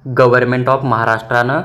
Government of महाराष्ट्रानं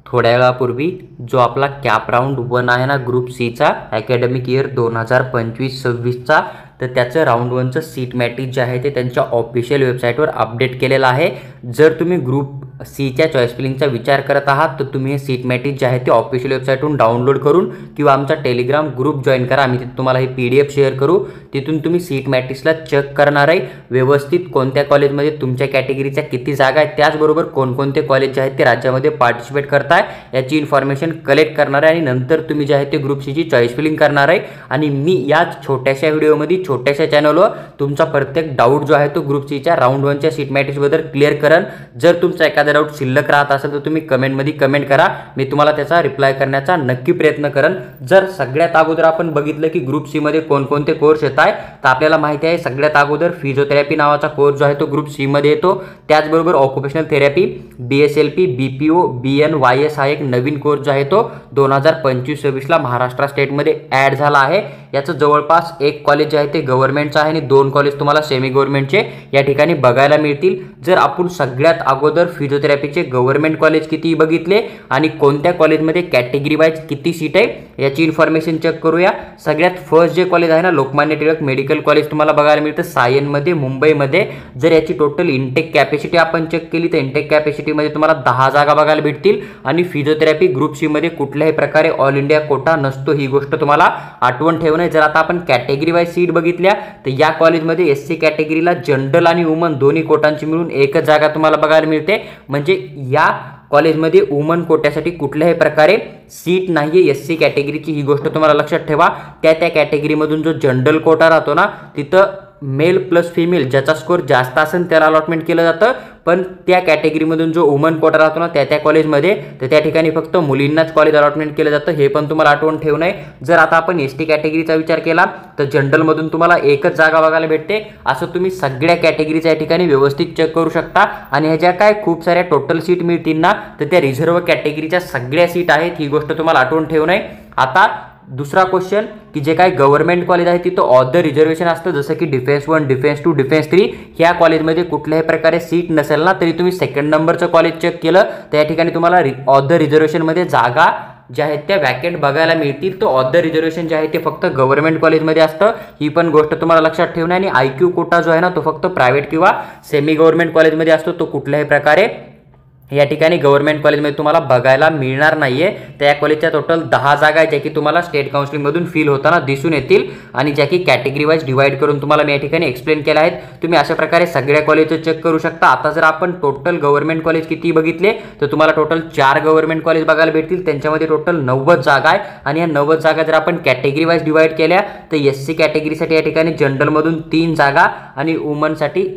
थोड्या वेळापूर्वी जो आपला कॅप राऊंड 1 आहे ना ग्रुप सीचा अकॅडमिक इयर 2025-26चा, तर त्याचं राऊंड 1चं सीट मॅट्रिक्स जे आहे ते त्यांच्या ऑफिशियल वेबसाईटवर अपडेट केलेलं आहे। जर तुम्ही ग्रुप सीच्या चॉईस फिलिंगचा विचार करत आहात तर तुम्ही हे सीट मॅट्रिक्स जे आहे ते ऑफिशियल वेबसाईटवरून डाउनलोड करून किंवा आमचा टेलिग्राम ग्रुप जॉईन करा। आम्ही तिथे तुम्हाला ही PDF शेअर करू, तिथून तुम्ही सीट मॅट्रिक्सला चेक करणार आहे व्यवस्थित कोणत्या कॉलेजमध्ये तुमच्या कॅटेगरीच्या किती जागा आहेत, त्याचबरोबर कोणकोणते कॉलेज जे आहेत ते राज्यामध्ये पार्टिसिपेट करताय याची इन्फॉर्मेशन कलेक्ट करणार आहे आणि नंतर तुम्ही जे आहे ते ग्रुप सीची चॉईस फिलिंग करणार आहे। आणि मी याच छोट्याशा व्हिडिओमध्ये छोट्याशा चॅनलवर तुमचा प्रत्येक डाऊट जो आहे तो ग्रुप सीच्या राऊंड 1च्या सीट मॅट्रिक्सबद्दल क्लिअर करेन। जर तुमचा एखादा डाऊट शिल्लक राहत असेल तर तुम्ही कमेंटमध्ये कमेंट करा, मी तुम्हाला त्याचा रिप्लाय करण्याचा नक्की प्रयत्न करेन। जर सगळ्यात अगोदर आपण बघितलं की ग्रुप सी मध्ये कोणकोणते कोर्स येत आहे तर आपल्याला माहिती आहे सगळ्यात अगोदर फिजिओथेरपी नावाचा कोर्स जो आहे तो ग्रुप सी मध्ये येतो। त्याचबरोबर occupational therapy, BSLP, BPO, BNYS हा एक नवीन कोर्स जो आहे तो 2025-26ला महाराष्ट्र स्टेटमध्ये ॲड झाला आहे। याचं जवळपास एक कॉलेज जे आहे ते गव्हर्नमेंटचं आहे आणि 2 कॉलेज तुम्हाला सेमी गव्हर्नमेंटचे या ठिकाणी बघायला मिळतील। जर आपण सगळ्यात अगोदर फिजिओथेरपीचे गव्हर्नमेंट कॉलेज किती बघितले आणि कोणत्या कॉलेजमध्ये कॅटेगरी वाईज किती सीट आहे याची इन्फॉर्मेशन चेक करूया। सगळ्यात फर्स्ट जे कॉलेज आहे ना लोकमान्य टिळक मेडिकल कॉलेज तुम्हाला बघायला मिळतं सायनमध्ये मुंबईमध्ये। जर याची टोटल इनटेक कॅपॅसिटी आपण चेक केली तर इनटेक कॅपॅसिटीमध्ये तुम्हाला 10 जागा बघायला भेटतील आणि फिजिओथेरपी ग्रुप सी मध्ये कुठल्याही प्रकारे ऑल इंडिया कोटा नसतो, ही गोष्ट तुम्हाला आठवण ठेवणं आहे। जर आता आपण कॅटेगरी वाईज सीट बघितल्या तर या कॉलेजमध्ये SC कॅटेगरीला जनरल आणि वुमन दोन्ही कोटांची मिळून एकच जागा तुम्हाला बघायला मिळते, म्हणजे या कॉलेजमध्ये वुमन कोट्यासाठी कुठल्याही प्रकारे सीट नाहीये SC कॅटेगरीची, ही गोष्ट तुम्हाला लक्षात ठेवा। त्या कॅटेगरीमधून जो जनरल कोटा राहतो ना तिथं मेल प्लस फिमेल ज्याचा स्कोर जास्त असेल त्याला अलॉटमेंट केलं जातं, पण त्या कॅटेगरीमधून जो वुमन कोटा राहतो ना त्या कॉलेजमध्ये तर त्या ठिकाणी फक्त मुलींनाच कॉलेज अलॉटमेंट केलं जातं, हे पण तुम्हाला आठवण ठेवणं आहे। जर आता आपण ST कॅटेगरीचा विचार केला तर जनरलमधून तुम्हाला एकच जागा बघायला भेटते, असं तुम्ही सगळ्या कॅटेगरीच्या या ठिकाणी व्यवस्थित चेक करू शकता। आणि ह्याच्या काय खूप साऱ्या टोटल सीट मिळतील ना तर त्या रिझर्व्ह कॅटेगरीच्या सगळ्या सीट आहेत, ही गोष्ट तुम्हाला आठवण ठेवणं आहे। आता दुसरा क्वेश्चन की जे काही गव्हर्नमेंट कॉलेज आहे तिथं ऑदर रिझर्वेशन असतं, जसं की डिफेन्स 1, डिफेन्स 2, डिफेन्स 3 ह्या कॉलेजमध्ये कुठल्याही प्रकारे सीट नसेल ना तरी तुम्ही सेकंड नंबरचं कॉलेज चेक केलं तर या ठिकाणी तुम्हाला ऑदर रिझर्वेशनमध्ये जागा ज्या आहेत त्या वॅकेंट बघायला मिळतील। तो ऑदर रिझर्वेशन जे आहे ते फक्त गव्हर्नमेंट कॉलेजमध्ये असतं, ही पण गोष्ट तुम्हाला लक्षात ठेवणं आहे। आणि IQ कोटा जो आहे ना तो फक्त प्रायव्हेट किंवा सेमी गव्हर्नमेंट कॉलेजमध्ये असतो, तो कुठल्याही प्रकारे या ठिकाणी गव्हर्नमेंट कॉलेजमध्ये तुम्हाला बघायला मिळणार नाहीये। त्या कॉलेजच्या टोटल 10 जागा आहेत ज्या की तुम्हाला स्टेट काउन्सिलिंगमधून फिल होताना दिसून येतील आणि ज्या की कॅटेगरी वाईज डिवाइड करून तुम्हाला मी या ठिकाणी एक्सप्लेन केल्या आहेत। तुम्ही अशा प्रकारे सगळ्या कॉलेजचं चेक करू शकता। आता जर आपण टोटल गव्हर्नमेंट कॉलेज किती बघितले तर तुम्हाला टोटल 4 गव्हर्नमेंट कॉलेज बघायला भेटतील, त्यांच्यामध्ये टोटल 90 जागा आहे। आणि या 90 जागा जर आपण कॅटेगरी वाईज डिवाइड केल्या तर SC कॅटेगरीसाठी या ठिकाणी जनरलमधून 3 जागा आणि वुमनसाठी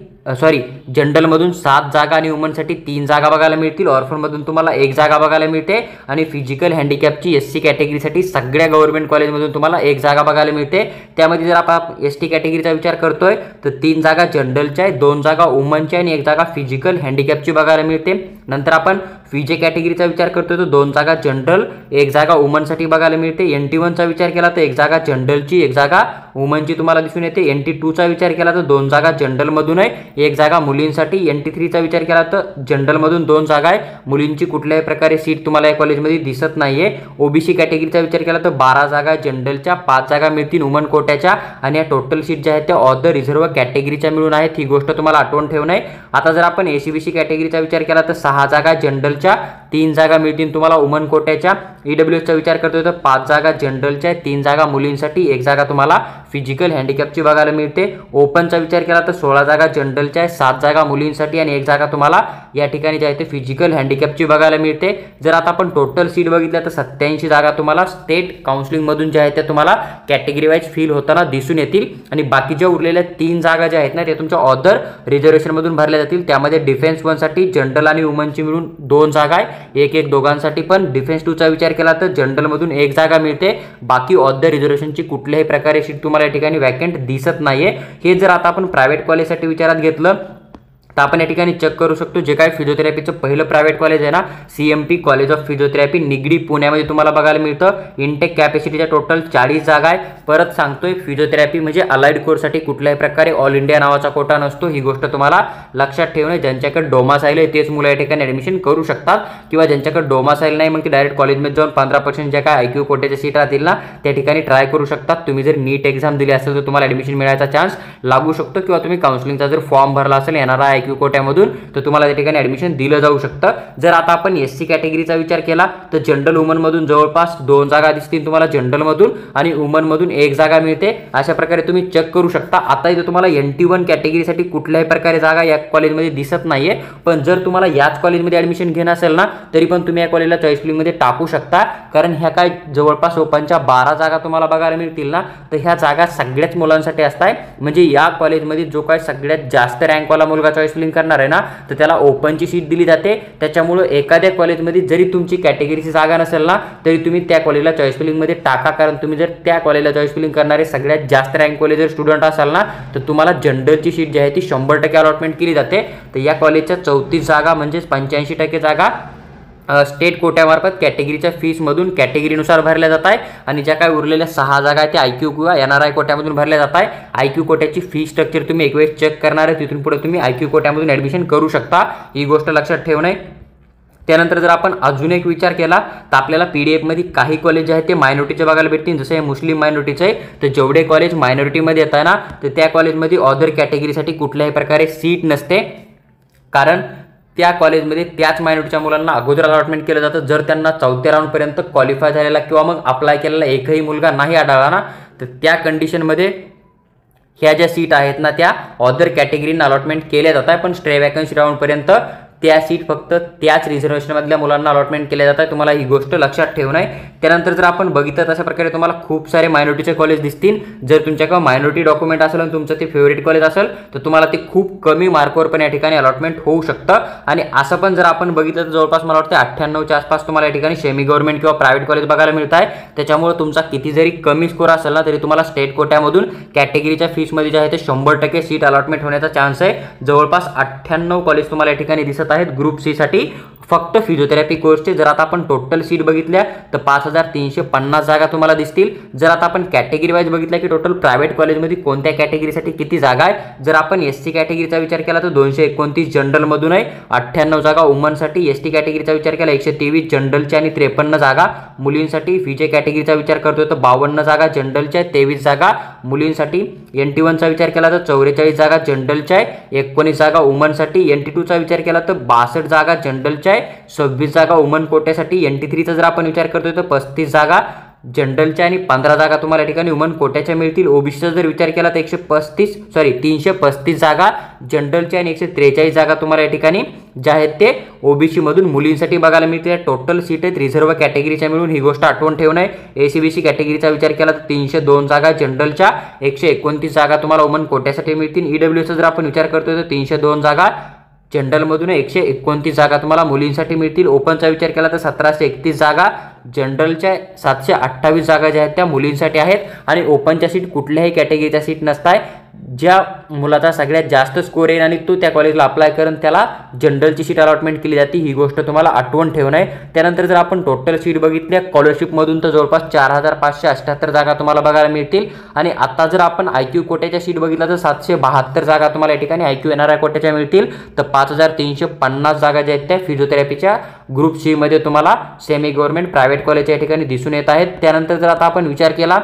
जनरलमधून 7 जागा आणि वुमनसाठी 3 जागा बघायला मिळतील। ऑर्फनमधून तुम्हाला 1 जागा बघायला मिळते आणि फिजिकल हँडिकॅपची SC कॅटेगरीसाठी सगळ्या गव्हर्नमेंट कॉलेजमधून तुम्हाला 1 जागा बघायला मिळते। त्यामध्ये जर आपण ST कॅटेगरीचा विचार करतोय तर 3 जागा जनरलच्या आहे, 2 जागा वुमनच्या आणि 1 जागा फिजिकल हँडिकॅपची बघायला मिळते। नंतर आपण FJ कॅटेगरीचा विचार करतोय तर 2 जागा जनरल, 1 जागा वुमनसाठी बघायला मिळते। NT1 चा विचार केला तर 1 जागा जनरलची, 1 जागा वुमनची तुम्हाला दिसून येते। NT2 चा विचार केला तर 2 जागा जनरलमधून आहे, 1 जागा मुलींसाठी। NT3 चा विचार केला तर जनरलमधून 2 जागा आहे, मुलींची कुठल्याही प्रकारे सीट तुम्हाला या कॉलेजमध्ये दिसत नाहीये। OBC कॅटेगरीचा विचार केला तर 12 जागा जनरलच्या, 5 जागा मिळतील वुमन कोट्याच्या आणि या टोटल सीट ज्या आहेत त्या ऑदर रिझर्व्ह कॅटेगरीच्या मिळून आहेत, ही गोष्ट तुम्हाला आठवण ठेवणं आहे। आता जर आपण ACBC कॅटेगरीचा विचार केला तर 6 जागा जनरलच्या, 3 जागा मिळतील तुम्हाला वुमन कोट्याच्या। EWS चा विचार करतोय तर 5 जागा जनरलच्या, 3 जागा मुलींसाठी, 1 जागा तुम्हाला फिजिकल हँडिकॅपची बघायला मिळते। ओपनचा विचार केला तर 16 जागा जनरलच्या, 7 जागा मुलींसाठी आणि 1 जागा तुम्हाला या ठिकाणी जे आहे ते फिजिकल हँडिकॅपची बघायला मिळते। जर आता आपण टोटल सीट बघितल्या तर 87 जागा तुम्हाला स्टेट काउन्सिलिंगमधून ज्या आहेत त्या तुम्हाला कॅटेगरी वाईज फिल होताना दिसून येतील आणि बाकीच्या उरलेल्या 3 जागा ज्या आहेत ना त्या तुमच्या ऑदर रिझर्वेशनमधून भरल्या जातील। त्यामध्ये डिफेन्स 1 साठी जनरल आणि वुमनची मिळून 2 जागा आहे, 1-1 दोघांसाठी। पण डिफेन्स 2 चा विचार केला तर जनरलमधून 1 जागा मिळते, बाकी ऑदर रिझर्वेशनची कुठल्याही प्रकारे सीट तुम्हाला या ठिकाणी वॅकेंट दिसत नाहीये। हे जर आता आपण प्रायव्हेट कॉलेजसाठी विचारात घेतलं तर आपण या ठिकाणी चेक करू शकतो जे काय फिजिओथेरपीचं पहिलं प्रायव्हेट कॉलेज आहे ना, CMT college of physiotherapy Nigdi पुण्यामध्ये तुम्हाला बघायला मिळतं. इनटेक कॅपॅसिटीच्या टोटल 40 जागा आहे. परत सांगतोय, फिजिओथेरपी म्हणजे अलाइड कोर्ससाठी कुठल्याही प्रकारे ऑल इंडिया नावाचा कोटा नसतो. ही गोष्ट तुम्हाला लक्षात ठेवणे. ज्यांच्याकडे डोमासाईल आहे तेच मुलं या ठिकाणी ॲडमिशन करू शकतात, किंवा ज्यांच्याकडे डोमासाईल नाही मग ते डायरेक्ट कॉलेजमध्ये जाऊन 15% ज्या काय IQ कोट्याच्या सीट राहतील ना त्या ठिकाणी ट्राय करू शकतात. तुम्ही जर नीट एक्झाम दिली असेल तर तुम्हाला ॲडमिशन मिळायचा चान्स लागू शकतो, किंवा तुम्ही काउन्सिलिंगचा जर फॉर्म भरला असेल येणारा IQ कोट्यामधून तर तुम्हाला त्या ठिकाणी ॲडमिशन दिलं जाऊ शकतं. जर आता आपण SC कॅटेगरीचा विचार केला तर जनरल वुमनमधून जवळपास 2 जागा दिसतील तुम्हाला जनरलमधून, आणि वुमनमधून 1 जागा मिळते. अशा प्रकारे तुम्ही चेक करू शकता. आता इथे तुम्हाला NT1 कॅटेगरीसाठी कुठल्याही प्रकारे जागा या कॉलेजमध्ये दिसत नाहीये, पण जर तुम्हाला याच कॉलेजमध्ये ॲडमिशन घेणं असेल ना तरी पण तुम्ही या कॉलेजला चॉईस फिलिंगमध्ये टाकू शकता, कारण ह्या काय जवळपास ओपनच्या 12 जागा तुम्हाला बघायला मिळतील ना, तर ह्या जागा सगळ्याच मुलांसाठी असतात. म्हणजे या कॉलेजमध्ये जो काय सगळ्यात जास्त रँकवाला मुलगा चॉईस फिलिंग करणार आहे ना तर त्याला ओपनची सीट दिली जाते. त्याच्यामुळे एखाद्या कॉलेजमध्ये जरी तुमची कॅटेगरीची जागा नसेल ना तरी तुम्ही त्या कॉलेजला चॉईस फिलिंगमध्ये टाका, कारण तुम्ही जर त्या कॉलेजला चॉईस फिलिंग करणारे सगळ्यात जास्त रँकवाले जर स्टुडंट असाल ना तर तुम्हाला जनरलची सीट जी आहे ती 100% अलॉटमेंट केली जाते. तर या कॉलेजच्या 34 जागा म्हणजेच 85% जागा स्टेट कोट्यामार्फत कॅटेगरीच्या फीसमधून कॅटेगरीनुसार भरल्या जात आहे, आणि ज्या काय उरलेल्या 6 जागा आहेत त्या IQ किंवा NRI कोट्यामधून भरल्या जात आहे. IQ कोट्याची फी स्ट्रक्चर तुम्ही एक वेळेस चेक करणार आहे, तिथून पुढे तुम्ही IQ कोट्यामधून ॲडमिशन करू शकता. ही गोष्ट लक्षात ठेवणे. त्यानंतर जर आपण अजून एक विचार केला तर आपल्याला PDF मध्ये काही कॉलेज जे आहेत ते मायनॉरिटीचे बघायला भेटतील. जसं हे मुस्लिम मायनॉरिटीचं आहे तर जेवढे कॉलेज मायनॉरिटीमध्ये येत आहे ना तर त्या कॉलेजमध्ये अदर कॅटेगरीसाठी कुठल्याही प्रकारे सीट नसते, कारण त्या कॉलेजमध्ये त्याच मायनॉरिटीच्या मुलांना अगोदर अलॉटमेंट केलं जातं. जर त्यांना 4थ्या राऊंडपर्यंत क्वालिफाय झालेला किंवा मग अप्लाय केलेला एकही मुलगा नाही आढळला ना तर त्या कंडिशनमध्ये ह्या ज्या सीट आहेत ना त्या अदर कॅटेगरीने अलॉटमेंट केल्या जात आहे. पण स्ट्रे वॅकन्सी राऊंडपर्यंत त्या सीट फक्त त्याच रिझर्वेशनमधल्या मुलांना अलॉटमेंट केल्या जातात. तुम्हाला ही गोष्ट लक्षात ठेवणं आहे. त्यानंतर जर आपण बघितलं तशा प्रकारे तुम्हाला खूप सारे मायनॉरिटीचे कॉलेज दिसतील. जर तुमच्याकडे मायनॉरिटी डॉक्युमेंट असेल आणि तुमचं ते फेवरेट कॉलेज असेल तर तुम्हाला ते खूप कमी मार्कवर पण या ठिकाणी अलॉटमेंट होऊ शकतं. आणि असं पण जर आपण बघितलं तर जवळपास मला वाटतं 98च्या आसपास तुम्हाला या ठिकाणी सेमी गव्हर्नमेंट किंवा प्रायव्हेट कॉलेज बघायला मिळत आहे. त्याच्यामुळे तुमचा किती जरी कमी स्कोर असेल ना तरी तुम्हाला स्टेट कोट्यामधून कॅटेगरीच्या फीसमध्ये जे आहे ते 100% सीट अलॉटमेंट होण्याचा चान्स आहे. जवळपास 98 कॉलेज तुम्हाला या ठिकाणी दिसत आहेत ग्रुप सी साठी फक्त फिजिओथेरपी कोर्सचे. जर आता आपण टोटल सीट बघितल्या तर 5350 जागा तुम्हाला दिसतील. जर आता आपण कॅटेगरी वाईज बघितलं की टोटल प्रायव्हेट कॉलेजमध्ये कोणत्या कॅटेगरीसाठी किती जागा आहे, जर आपण SC कॅटेगरीचा विचार केला तर 229 जनरलमधून आहे, 98 जागा वुमनसाठी. ST कॅटेगरीचा विचार केला 123 जनरलच्या आणि 53 जागा मुलींसाठी. FJ कॅटेगरीचा विचार करतोय तर 52 जागा जनरलच्या, 23 जागा मुलींसाठी. NT1चा विचार केला तर 44 जागा जनरलच्या आहे, 19 जागा वुमनसाठी. NT2चा विचार केला तर 62 जागा जनरलच्या आहे, 26 जागा वुमन कोट्यासाठी. NT3चा जर आपण विचार करतोय तर 35 जागा जनरलच्या आणि 15 जागा तुम्हाला या ठिकाणी वुमन कोट्याच्या मिळतील. ओबीसीचा जर विचार केला तर 335 जागा जनरलच्या आणि 143 जागा तुम्हाला या ठिकाणी ज्या आहेत ते ओबीसी मधून मुलींसाठी बघायला मिळते. टोटल सीट आहेत रिझर्व्ह कॅटेगरीच्या मिळून. ही गोष्ट आठवण ठेवणं आहे. ACBC कॅटेगरीचा विचार केला तर 302 जागा जनरलच्या, 129 जागा तुम्हाला वुमन कोट्यासाठी मिळतील. EWSचा जर आपण विचार करतोय तर 302 जागा जनरलमधून, 129 जागा तुम्हाला मुलींसाठी मिळतील. ओपनचा विचार केला तर 1731 जागा जनरलच्या, 728 जागा ज्या आहेत त्या मुलींसाठी आहेत. आणि ओपनच्या सीट कुठल्याही कॅटेगरीच्या सीट नसतात. ज्या मुलाचा सगळ्यात जास्त स्कोर येईल आणि तो त्या कॉलेजला अप्लाय करून त्याला जनरलची सीट अलॉटमेंट केली जाते. ही गोष्ट तुम्हाला आठवण ठेवणं आहे. त्यानंतर जर आपण टोटल सीट बघितल्या स्कॉलरशिपमधून तर जवळपास 4578 जागा तुम्हाला बघायला मिळतील. आणि आता जर आपण IQ कोट्याच्या सीट बघितल्या तर 772 जागा तुम्हाला या ठिकाणी IQ NRI कोट्याच्या मिळतील. तर 5350 जागा ज्या आहेत त्या फिजिओथेरपीच्या ग्रुप सी मध्ये तुम्हाला सेमी गव्हर्नमेंट प्रायव्हेट कॉलेजच्या या ठिकाणी दिसून येत आहेत. त्यानंतर जर आता आपण विचार केला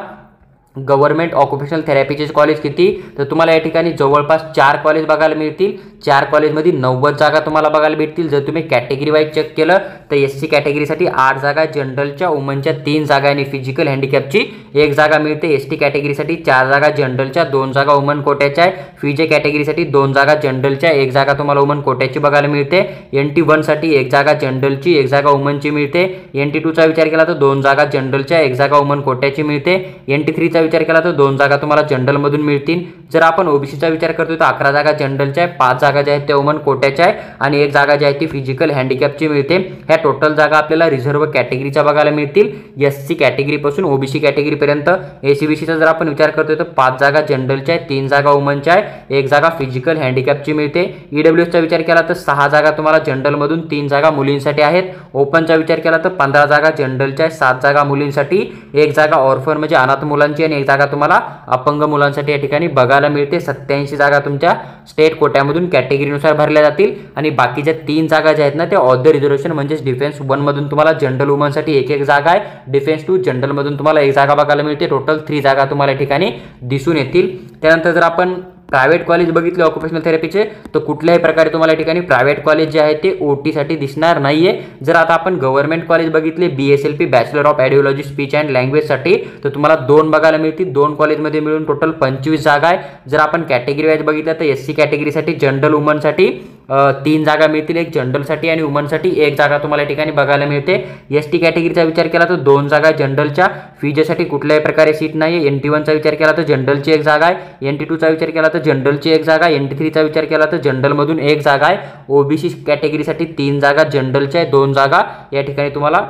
गव्हर्नमेंट ऑक्युपेशनल थेरपीचे कॉलेज किती, तर तुम्हाला या ठिकाणी जवळपास 4 कॉलेज बघायला मिळतील. 4 कॉलेजमध्ये 90 जागा तुम्हाला बघायला भेटतील. जर तुम्ही कॅटेगरी वाईज चेक केलं तर SC कॅटेगरीसाठी 8 जागा जनरलच्या, वुमनच्या 3 जागा आणि फिजिकल हँडिकॅपची 1 जागा मिळते. ST कॅटेगरीसाठी 4 जागा जनरलच्या, 2 जागा वुमन कोट्याच्या आहे. FJ कॅटेगरीसाठी 2 जागा जनरलच्या, 1 जागा तुम्हाला वुमन कोट्याची बघायला मिळते. NT1 साठी 1 जागा जनरलची, 1 जागा वुमनची मिळते. NT2चा विचार केला तर 2 जागा जनरलच्या, 1 जागा वुमन कोट्याची मिळते. NT3चा विचार केला तर 2 जागा तुम्हाला जनरलमधून मिळतील. जर आपण ओबीसीचा विचार करतोय तर 11 जागा जनरलच्या आहे, 5 जागा ज्या आहेत त्या वुमन कोट्याच्या आहे आणि 1 जागा जी आहे ती फिजिकल हँडिकॅपची मिळते. ह्या टोटल जागा आपल्याला रिझर्व्ह कॅटेगरीच्या बघायला मिळतील, एससी कॅटेगरीपासून ओबीसी कॅटेगरीपर्यंत. एसीबीसीचा जर आपण विचार करतोय तर 5 जागा जनरलच्या आहे, 3 जागा वुमनच्या आहे, 1 जागा फिजिकल हँडिकॅपची मिळते. ईडब्ल्यूएसचा विचार केला तर 6 जागा तुम्हाला जनरलमधून 3 जागा मुलींसाठी आहेत. ओपनचा विचार केला तर 15 जागा जनरलच्या आहे, 7 जागा मुलींसाठी, 1 जागा ऑर्फन म्हणजे अनाथ मुलांची आणि 1 जागा तुम्हाला अपंग मुलांसाठी या ठिकाणी बघायला मिळते. 87 जागा तुमच्या स्टेट कोट्यामधून कॅटेगरीनुसार भरल्या जातील आणि बाकीच्या 3 जागा ज्या आहेत ना त्या ऑफ द रिझर्वेशन म्हणजेच डिफेन्स 1 मधून तुम्हाला जनरल वुमनसाठी 1 जागा आहे, डिफेन्स 2 जनरल मधून तुम्हाला 1 जागा बघायला मिळते. टोटल 3 जागा तुम्हाला या ठिकाणी दिसून येतील. त्यानंतर जर आपण प्रायव्हेट कॉलेज बघितले ऑक्युपेशनल थेरपीचे तर कुठल्याही प्रकारे तुम्हाला या ठिकाणी प्रायव्हेट कॉलेज जे आहे ते ओटीसाठी दिसणार नाहीये. जर आता आपण गव्हर्नमेंट कॉलेज बघितले BSLP bachelor of audiology speech and लँग्वेजसाठी तर तुम्हाला 2 बघायला मिळतील. 2 कॉलेजमध्ये मिळून टोटल 25 जागा आहे. जर आपण कॅटेगरी वाईज बघितलं तर एससी कॅटेगरीसाठी जनरल वुमनसाठी 3 जागा मिळतील, 1 जनरलसाठी आणि वुमनसाठी 1 जागा तुम्हाला या ठिकाणी बघायला मिळते. एसटी कॅटेगरीचा विचार केला तर 2 जागा जनरलच्या, फिजेसाठी कुठल्याही प्रकारे सीट नाही. NT1चा विचार केला तर जनरलची 1 जागा आहे, NT2चा विचार केला तर जनरलची 1 जागा, NT3चा विचार केला तर जनरलमधून 1 जागा आहे. ओबीसी कॅटेगरीसाठी 3 जागा जनरलच्या आहे, 2 जागा या ठिकाणी तुम्हाला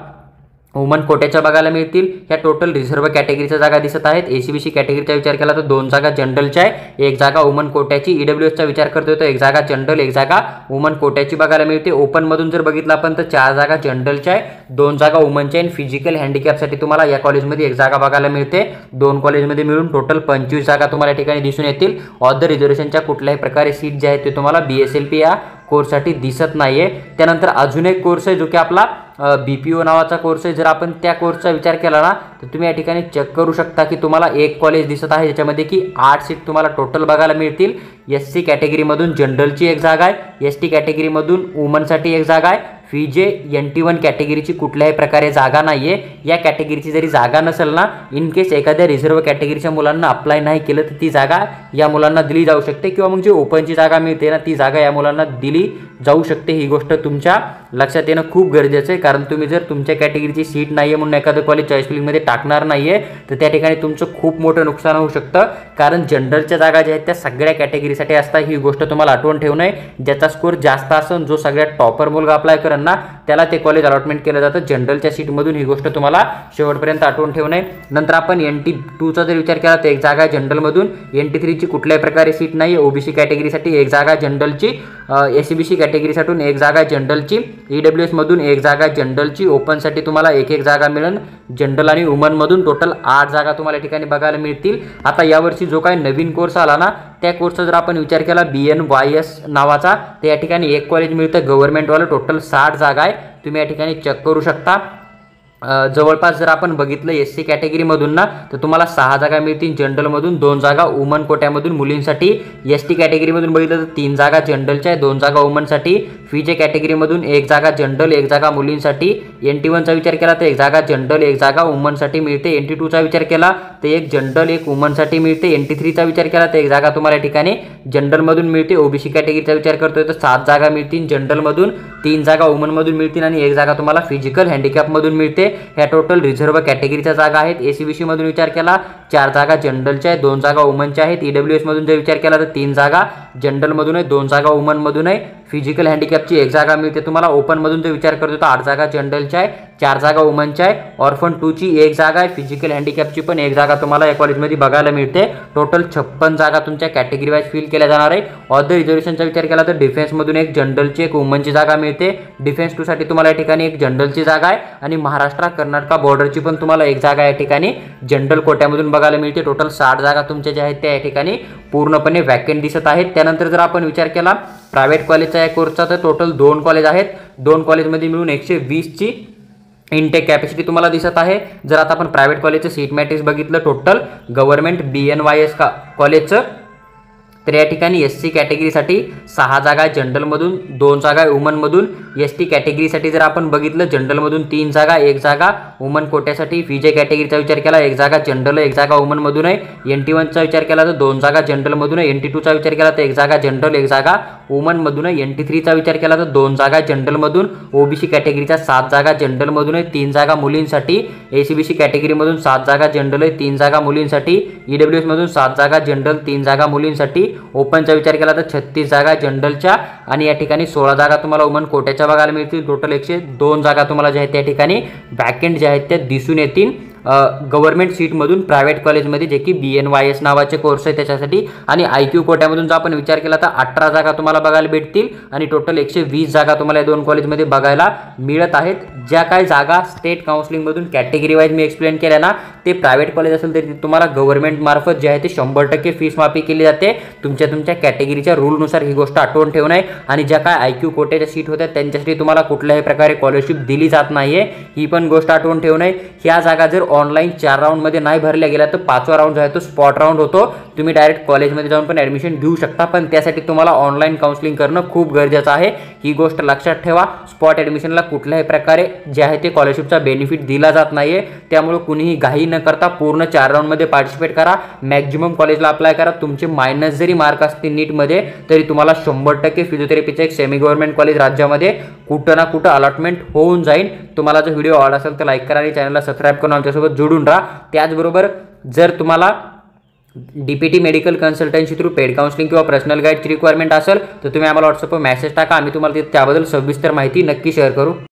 वुमन कोट्याच्या बघायला मिळतील. ह्या टोटल रिझर्व्ह कॅटेगरीच्या जागा दिसत आहेत. एसीबीसी कॅटेगरीचा विचार केला तर 2 जागा जनरलच्या आहे, 1 जागा वुमन कोट्याची. ईडब्ल्यूएसचा विचार करतोय तर 1 जागा जनरल, 1 जागा वुमन कोट्याची बघायला मिळते. ओपन मधून जर बघितलं आपण तर 4 जागा जनरलच्या आहे, 2 जागा वुमनच्या आहे. फिजिकल हँडिकॅपसाठी तुम्हाला या कॉलेजमध्ये 1 जागा बघायला मिळते. 2 कॉलेजमध्ये मिळून टोटल 25 जागा तुम्हाला या ठिकाणी दिसून येतील. ऑफ द रिझर्वेशनच्या कुठल्याही प्रकारे सीट जे आहेत ते तुम्हाला बीएसएलपी या कोर्ससाठी दिसत नाहीये. त्यानंतर अजून एक कोर्स आहे जो की आपला BPO नावाचा कोर्स आहे. जर आपण त्या कोर्सचा विचार केला ना तर तुम्ही या ठिकाणी चेक करू शकता की तुम्हाला 1 कॉलेज दिसत आहे ज्याच्यामध्ये की 8 सीट तुम्हाला टोटल बघायला मिळतील. एससी कॅटेगरीमधून जनरलची 1 जागा आहे, एसटी कॅटेगरीमधून वुमनसाठी 1 जागा आहे. फीजे NT1 कॅटेगरीची कुठल्याही प्रकारे जागा नाहीये. या कॅटेगरीची जरी जागा नसेल ना, इन केस एखाद्या रिझर्व्ह कॅटेगरीच्या मुलांना अप्लाय नाही केलं तर ती जागा या मुलांना दिली जाऊ शकते किंवा मग जी ओपनची जागा मिळते ना ती जागा या मुलांना दिली जाऊ शकते. ही गोष्ट तुमच्या लक्षात येणं खूप गरजेचं आहे, कारण तुम्ही जर तुमच्या कॅटेगरीची सीट नाहीये म्हणून एखादं कॉलेज चॉईस फिलिंगमध्ये टाकणार नाहीये तर त्या ठिकाणी तुमचं खूप मोठं नुकसान होऊ शकतं. कारण जनरलच्या जागा ज्या आहेत त्या सगळ्या कॅटेगरीसाठी असतात. ही गोष्ट तुम्हाला आठवण ठेवणं आहे. ज्याचा स्कोर जास्त असेल, जो सगळ्यात टॉपर मुलगा अप्लाय करेल ना त्याला ते कॉलेज अलॉटमेंट केलं जातं जनरलच्या सीटमधून. ही गोष्ट तुम्हाला शेवटपर्यंत आठवण ठेवणं आहे. नंतर आपण NT2चा जर विचार केला तर 1 जागा जनरलमधून, NT3ची कुठल्याही प्रकारे सीट नाही. ओबीसी कॅटेगरीसाठी 1 जागा जनरलची, एसीबीसी कॅटेगरीसाठी 1 जागा जनरलची, ईडब्ल्यूएस मधून 1 जागा जनरलची. ओपनसाठी तुम्हाला 1 जागा मिळेल. जनरल आणि वुमन मधून टोटल 8 जागा तुम्हाला या ठिकाणी बघायला मिळतील. आता यावर्षी जो काही नवीन कोर्स आला ना त्या कोर्सचा जर आपण विचार केला BNYS नावाचा तर या ठिकाणी 1 कॉलेज मिळतं गव्हर्नमेंटवालं. टोटल 60 जागा आहे, तुम्ही या ठिकाणी चेक करू शकता. जवळपास जर आपण बघितलं एससी कॅटेगरीमधून ना तर तुम्हाला 6 जागा मिळतील जनरलमधून, 2 जागा वुमन कोट्यामधून मुलींसाठी. एसटी कॅटेगरीमधून बघितलं तर 3 जागा जनरलच्या आहे, 2 जागा वुमनसाठी. फीजे कॅटेगरीमधून 1 जागा जनरल, 1 जागा मुलींसाठी. NT1चा विचार केला तर 1 जागा जनरल, 1 जागा वुमनसाठी मिळते. NT2चा विचार केला तर 1 जनरल, 1 वुमनसाठी मिळते. NT3चा विचार केला तर 1 जागा तुम्हाला या ठिकाणी जनरलमधून मिळते. ओबीसी कॅटेगरीचा विचार करतोय तर 7 जागा मिळतील जनरलमधून, 3 जागा वुमनमधून मिळतील आणि 1 जागा तुम्हाला फिजिकल हँडिकॅपमधून मिळते. ह्या टोटल रिझर्व्ह कॅटेगरीच्या जागा आहेत. एसीबीसी मधून विचार केला 4 जागा जनरलच्या आहेत, 2 जागा वुमनच्या आहेत. ईडब्ल्यूएस मधून जर विचार केला तर 3 जागा जनरलमधून आहे, 2 जागा वुमनमधून आहे. फिजिकल हँडिकॅपची 1 जागा मिळते तुम्हाला. ओपन मधून जर विचार करतो तर 8 जागा जनरलच्या आहे, 4 जागा वुमनच्या आहे. ऑर्फन 2ची 1 जागा आहे. फिजिकल हँडिकॅपची पण 1 जागा तुम्हाला या कॉलेजमध्ये बघायला मिळते. टोटल 56 जागा तुमच्या कॅटेगरी वाईज फिल केल्या जाणार आहे. ऑफ द रिझर्वेशनचा विचार केला तर डिफेन्समधून 1 जनरलची, 1 वुमनची जागा मिळते. डिफेन्स 2 साठी तुम्हाला या ठिकाणी 1 जनरलची जागा आहे आणि महाराष्ट्र कर्नाटक बॉर्डरची पण तुम्हाला 1 जागा या ठिकाणी जनरल कोट्यामधून बघायला मिळते. टोटल 60 जागा तुमच्या ज्या आहेत त्या या ठिकाणी पूर्णपणे वॅकंट दिसत आहेत. त्यानंतर जर आपण विचार केला प्रायव्हेट कॉलेजचा या कोर्सचा तर टोटल 2 कॉलेज आहेत. 2 कॉलेजमध्ये मिळून 120ची इनटेक कॅपॅसिटी तुम्हाला दिसत आहे. जर आता आपण प्रायव्हेट कॉलेजचं सीट मॅट्रिक्स बघितलं टोटल गव्हर्नमेंट BNYS कॉलेजचं तर या ठिकाणी SC कॅटेगरीसाठी 6 जागा आहे जनरलमधून, 2 जागा आहे वुमनमधून. ST कॅटेगरीसाठी जर आपण बघितलं जनरलमधून 3 जागा, 1 जागा वुमन कोट्यासाठी. VJ कॅटेगरीचा विचार केला 1 जागा जनरल, 1 जागा वुमनमधून आहे. NT1चा विचार केला तर 2 जागा जनरलमधून आहे. NT2चा विचार केला तर 1 जागा जनरल, 1 जागा वुमनमधून आहे. NT3चा विचार केला तर 2 जागा जनरलमधून. OBC कॅटेगरीच्या 7 जागा जनरलमधून आहे, 3 जागा मुलींसाठी. ACBC कॅटेगरीमधून 7 जागा जनरल आहे, 3 जागा मुलींसाठी. EWS मधून 7 जागा जनरल, 3 जागा मुलींसाठी. ओपनचा विचार केला तर 36 जागा जनरलच्या आणि या ठिकाणी 16 जागा तुम्हाला वुमन कोट्याच्या बघायला मिळतील. टोटल 102 जागा तुम्हाला ज्या आहेत त्या ठिकाणी वॅकंट ज्या आहेत त्या दिसून येतील गव्हर्नमेंट सीटमधून प्रायव्हेट कॉलेजमध्ये, जे की BNYS नावाचे कोर्स आहे त्याच्यासाठी. आणि IQ कोट्यामधून जर आपण विचार केला तर 18 जागा तुम्हाला बघायला भेटतील आणि टोटल 120 जागा तुम्हाला या 2 कॉलेजमध्ये बघायला मिळत आहेत. ज्या काही जागा स्टेट काउन्सिलिंगमधून कॅटेगरी वाईज मी एक्सप्लेन केल्या ना, ते प्रायव्हेट कॉलेज असेल तरी तुम्हाला गव्हर्नमेंट मार्फत जे आहे ते 100% फीस माफी केली जाते. तुमच्या कॅटेगरीच्या रूलनुसार ही गोष्ट आठवून ठेवून आहे. आणि ज्या काय IQ कोट्याच्या सीट होत्या त्यांच्यासाठी तुम्हाला कुठल्याही प्रकारे स्कॉलरशिप दिली जात नाहीये, ही पण गोष्ट आठवून ठेवून आहे. ह्या जागा जर ऑनलाईन 4 राऊंडमध्ये नाही भरल्या गेल्या तर 5वा राऊंड जो आहे तो स्पॉट राऊंड होतो. तुम्ही डायरेक्ट कॉलेजमध्ये जाऊन पण ॲडमिशन घेऊ शकता, पण त्यासाठी तुम्हाला ऑनलाईन काउन्सिलिंग करणं खूप गरजेचं आहे. ही गोष्ट लक्षात ठेवा. स्पॉट ॲडमिशनला कुठल्याही प्रकारे जे आहे ते स्कॉलरशिपचा बेनिफिट दिला जात नाहीये. त्यामुळे कुणीही घाई न करता पूर्ण 4 राऊंडमध्ये पार्टिसिपेट करा. मॅक्झिमम कॉलेजला अप्लाय करा. तुमचे मायनस जरी मार्क असतील नीटमध्ये तरी तुम्हाला 100% फिजिओथेरपीचं एक सेमी गव्हर्नमेंट कॉलेज राज्यामध्ये कुठं ना कुठं अलॉटमेंट होऊन जाईल. तुम्हाला जर व्हिडिओ आवडला असेल तर लाईक करा आणि चॅनलला सबस्क्राईब करून आमच्यासोबत जोडून राहा. त्याचबरोबर जर तुम्हाला DPT medical consultancy through paid counselling किंवा पर्सनल गाईडची रिक्वायरमेंट असेल तर तुम्ही आम्हाला व्हॉट्सअपवर मेसेज टाका. आम्ही तुम्हाला त्याबद्दल सविस्तर माहिती नक्की शेअर करू.